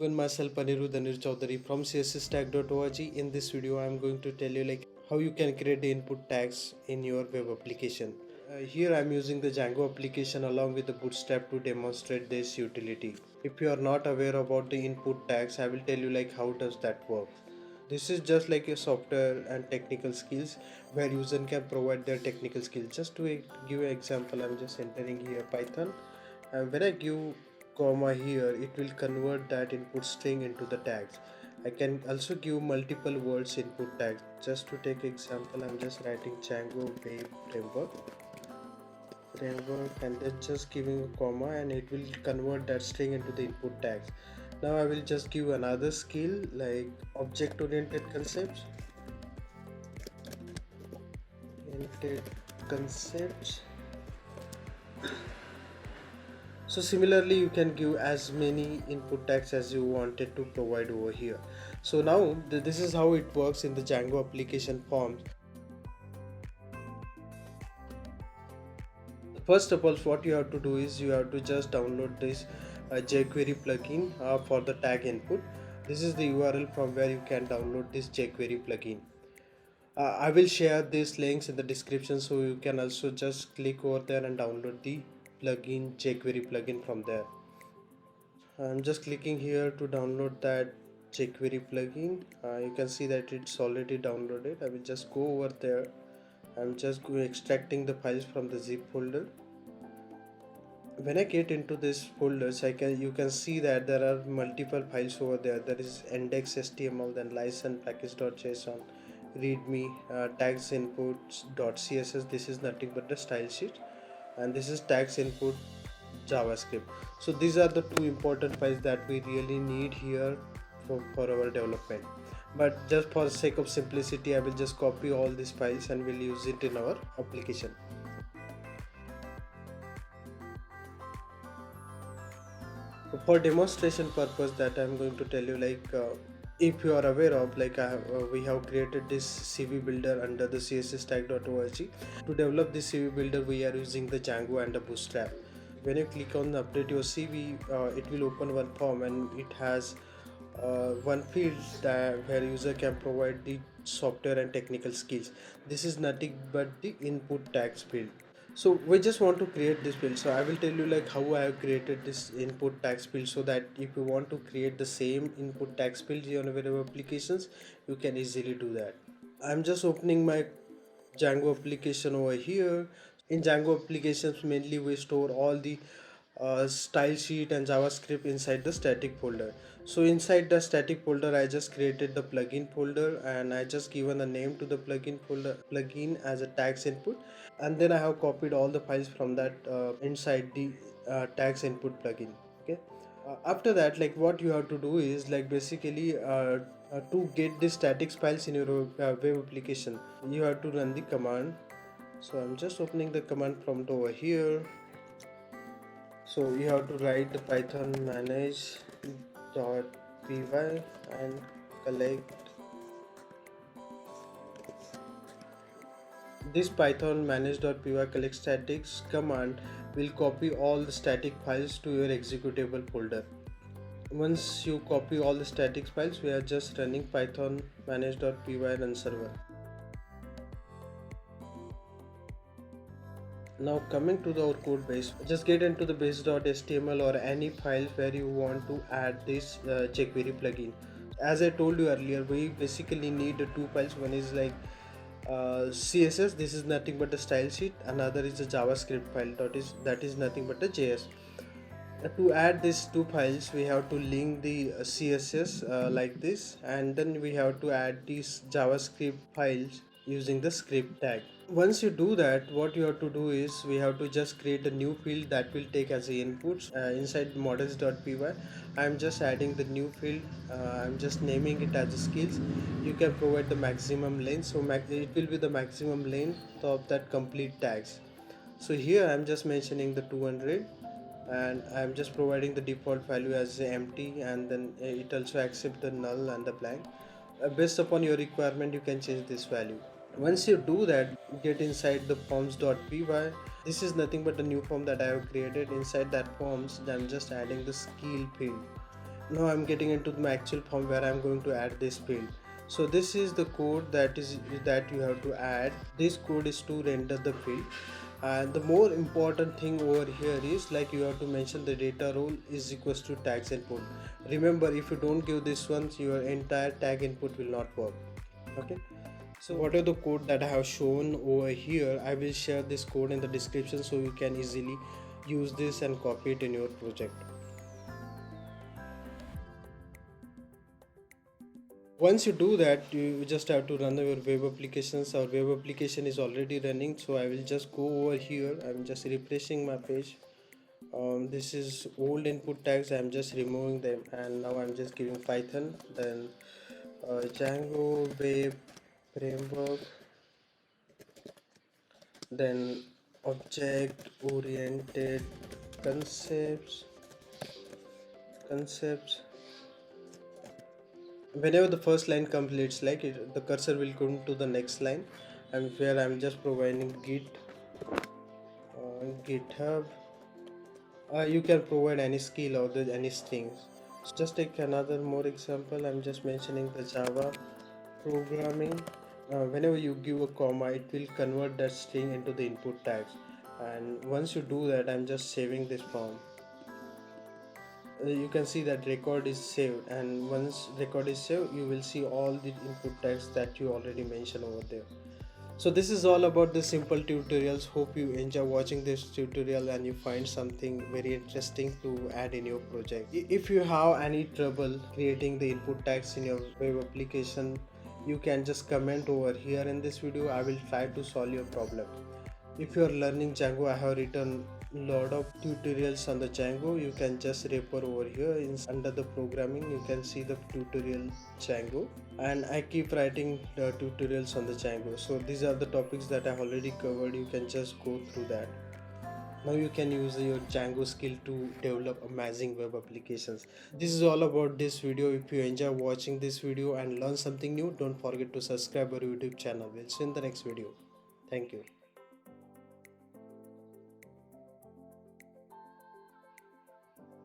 Even myself Anirudh Chaudhary from csstack.org. In this video I am going to tell you how you can create the input tags in your web application. Here I am using the Django application along with the Bootstrap to demonstrate this utility. If you are not aware about the input tags, I will tell you how does that work. This is just like a software and technical skills where user can provide their technical skills. Just to give an example, I'm just entering here Python, and when I give comma here, it will convert that input string into the tags. I can also give multiple words input tags. Just to take example, I'm just writing Django web framework and then just giving a comma, and it will convert that string into the input tags. Now I will just give another skill like object oriented concepts. So similarly you can give as many input tags as you wanted to provide over here. So now this is how it works in the Django application forms. First of all, what you have to do is you have to just download this jQuery plugin for the tag input. This is the URL from where you can download this jQuery plugin. I will share these links in the description, so you can also just click over there and download the plugin, jQuery plugin from there. I'm just clicking here to download that jQuery plugin. You can see that it's already downloaded. I will just go over there. I'm just extracting the files from the zip folder. When I get into this folders, you can see that there are multiple files over there. There is index.html, then license package.json, readme, tags inputs.css. This is nothing but the style sheet, and this is tags input JavaScript. So these are the two important files that we really need here for our development. But just for the sake of simplicity, I will just copy all these files and we'll use it in our application. For demonstration purpose, that I'm going to tell you if you are aware of we have created this CV builder under the csstack.org. To develop this CV builder, we are using the Django and the Bootstrap. When you click on update your CV, it will open one form, and it has one field where user can provide the software and technical skills. This is nothing but the input tags field. So we just want to create this field. So I will tell you how I have created this input tags field, so that if you want to create the same input tags field on your web applications, you can easily do that. I'm just opening my Django application over here. In Django applications, mainly we store all the style sheet and JavaScript inside the static folder. So inside the static folder, I just created the plugin folder, and I just given a name to the plugin as a tags input, and then I have copied all the files from that inside the tags input plugin. Okay. After that, what you have to do is basically to get the static files in your web application, you have to run the command. So I'm just opening the command prompt over here. So you have to write the python manage.py and collect this python manage.py collect statics command will copy all the static files to your executable folder. Once you copy all the static files, we are just running python manage.py run server. Now coming to our code base, just get into the base.html or any file where you want to add this jQuery plugin. As I told you earlier, we basically need two files. One is CSS, this is nothing but the style sheet. Another is a JavaScript file, that is nothing but the JS. To add these two files, we have to link the CSS like this, and then we have to add these JavaScript files using the script tag. Once you do that, what you have to do is we have to just create a new field that will take as the inputs inside models.py. I'm just adding the new field. I'm just naming it as skills. You can provide the maximum length, so it will be the maximum length of that complete tags. So here I'm just mentioning the 200, and I'm just providing the default value as empty, and then it also accepts the null and the blank. Based upon your requirement, you can change this value. Once you do that, get inside the forms.py. This is nothing but a new form that I have created. Inside that forms, I'm just adding the skill field. Now I'm getting into my actual form where I'm going to add this field. So this is the code that you have to add. This code is to render the field, and the more important thing over here is like you have to mention the data role is equals to tags input. Remember, if you don't give this one, your entire tag input will not work. Okay, so what are the code that I have shown over here? I will share this code in the description so you can easily use this and copy it in your project. Once you do that, you just have to run your web applications. Our web application is already running, so I will just go over here. I'm just refreshing my page. This is old input tags. I'm just removing them, and now I'm just giving Python, then Django web framework, then object oriented concepts. Whenever the first line completes, like the cursor will go to the next line, and where I'm just providing github. You can provide any skill or any strings. So just take another more example. I'm just mentioning the Java programming. Whenever you give a comma, it will convert that string into the input tags, and once you do that, I'm just saving this form. You can see that record is saved, and once record is saved, you will see all the input tags that you already mentioned over there. So this is all about the simple tutorials. Hope you enjoy watching this tutorial and you find something very interesting to add in your project. If you have any trouble creating the input tags in your web application, you can just comment over here in this video. I will try to solve your problem. If you are learning Django, I have written lot of tutorials on the Django. You can just refer over here in under the programming. You can see the tutorial Django, and I keep writing the tutorials on the Django. So these are the topics that I already covered. You can just go through that. Now you can use your Django skill to develop amazing web applications. This is all about this video. If you enjoy watching this video and learn something new, don't forget to subscribe our YouTube channel. We'll see you in the next video. Thank you.